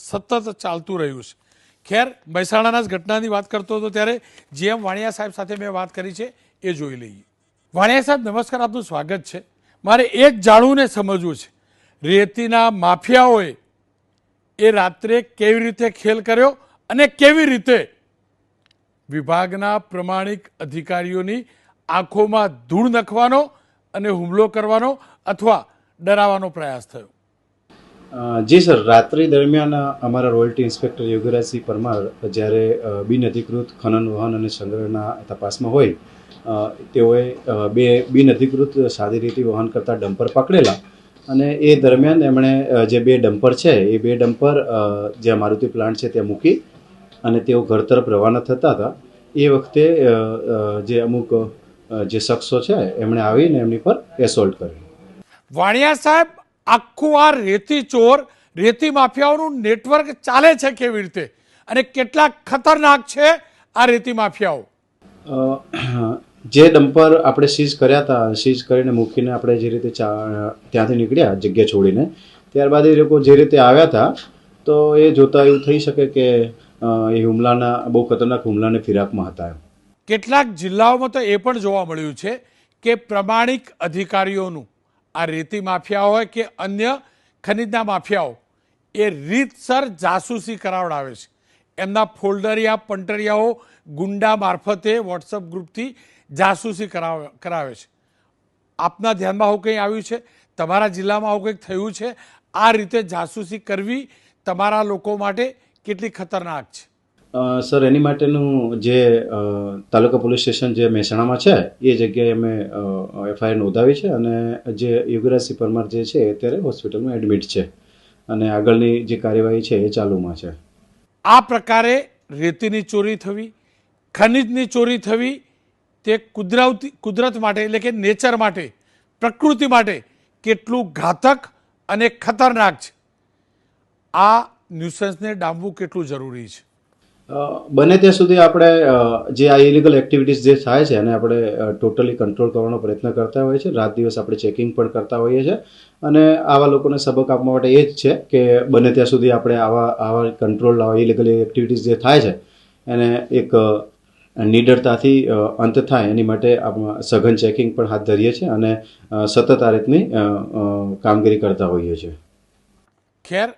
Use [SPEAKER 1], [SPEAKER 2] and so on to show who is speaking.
[SPEAKER 1] સતત ચાલતું રહ્યું છે. ખેર, મહેસાણાના જ ઘટનાની વાત કરતો હતો ત્યારે GM વાણિયા સાહેબ સાથે મેં વાત કરી છે, એ જોઈ લઈએ. વાણિયા સાહેબ, નમસ્કાર, આપનું સ્વાગત છે. મારે એક જાણવું ને સમજવું છે, રેતીના માફિયાઓએ એ રાત્રે કેવી રીતે ખેલ કર્યો અને કેવી રીતે વિભાગના પ્રમાણિક અધિકારીઓની આંખોમાં ધૂળ નખવાનો અને હુમલો કરવાનો અથવા ડરાવવાનો પ્રયાસ થયો?
[SPEAKER 2] જી સર, રાત્રિ દરમિયાન અમારા રોયલ્ટી ઇન્સ્પેક્ટર યોગીરાજસિંહ પરમાર જ્યારે બિનઅધિકૃત ખનન વહન અને સંગ્રહના તપાસમાં હોય, તેઓએ બે બિનઅધિકૃત સાદી રેતી વહન કરતા ડમ્પર પકડેલા અને એ દરમિયાન એમણે જે બે ડમ્પર છે એ બે ડમ્પર જ્યાં મારુતિ પ્લાન્ટ છે ત્યાં મૂકી અને તેઓ ઘર તરફ રવાના થતા હતા. એ વખતે જે અમુક જે શખ્સો છે એમણે આવીને એમની પર એસોલ્ટ કર્યું.
[SPEAKER 1] વાણિયા સાહેબ, આખું આ રેતી ચોર, રેતી માફિયાઓનું નેટવર્ક ચાલે છે કેવી રીતે અને કેટલા ખતરનાક છે આ રેતી માફિયાઓ?
[SPEAKER 2] જે ડમ્પર આપણે સીઝ કર્યા હતા, સીઝ કરીને મૂકીને આપણે જે રીતે ત્યાંથી નીકળ્યા જગ્યા છોડીને, ત્યારબાદ એ લોકો જે રીતે આવ્યા હતા તો એ જોતા એવું થઈ શકે કે એ હુમલાના બહુ ખતરનાક હુમલાને ફિરાકમાં હતા.
[SPEAKER 1] કેટલાક જિલ્લાઓમાં તો એ પણ જોવા મળ્યું છે કે પ્રમાણિક અધિકારીઓનું, આ રેતી માફિયા હોય કે અન્ય ખનીજના માફિયાઓ, એ રીતસર જાસૂસી કરાવડાવે છે. એમના ફોલ્ડરિયા પંટરિયાઓ ગુંડા મારફતે વોટ્સઅપ ગ્રુપથી જાસૂસી કરાવે છે. આપના ધ્યાનમાં આવું કંઈ આવ્યું છે? તમારા જિલ્લામાં આવું કંઈક થયું છે? આ રીતે જાસૂસી કરવી તમારા લોકો માટે કેટલી ખતરનાક છે?
[SPEAKER 2] સર, એની માટેનું જે તાલુકા પોલીસ સ્ટેશન જે મહેસાણામાં છે એ જગ્યાએ અમે FIR નોંધાવી છે અને જે યોગીરાજસિંહ પરમાર જે છે અત્યારે હોસ્પિટલમાં એડમિટ છે અને આગળની જે કાર્યવાહી છે એ ચાલુમાં છે.
[SPEAKER 1] આ પ્રકારે રેતીની ચોરી થવી, ખનિજની ચોરી થવી, તે કુદરત માટે એટલે કે નેચર માટે, પ્રકૃતિ માટે કેટલું ઘાતક અને ખતરનાક છે. આ ન્યુસન્સને ડામવું કેટલું જરૂરી છે?
[SPEAKER 2] બને ત્યાં સુધી આપણે જે આ ઇલીગલ એક્ટિવિટીઝ જે થાય છે અને આપણે ટોટલી કંટ્રોલ કરવાનો પ્રયત્ન કરતા હોઈએ છીએ. રાત દિવસ આપણે ચેકિંગ પણ કરતા હોઈએ છીએ અને આવા લોકોને સબક આપવા માટે એ જ છે કે બને ત્યાં સુધી આપણે આવા કંટ્રોલ, આવા ઇલીગલ એક્ટિવિટીઝ જે થાય છે એને એક નિડરતાથી અંત થાય એની માટે આપણે સઘન ચેકિંગ પણ હાથ ધરીએ છીએ અને સતત આ રીતની કામગીરી કરતા હોઈએ છીએ.
[SPEAKER 1] ખેર,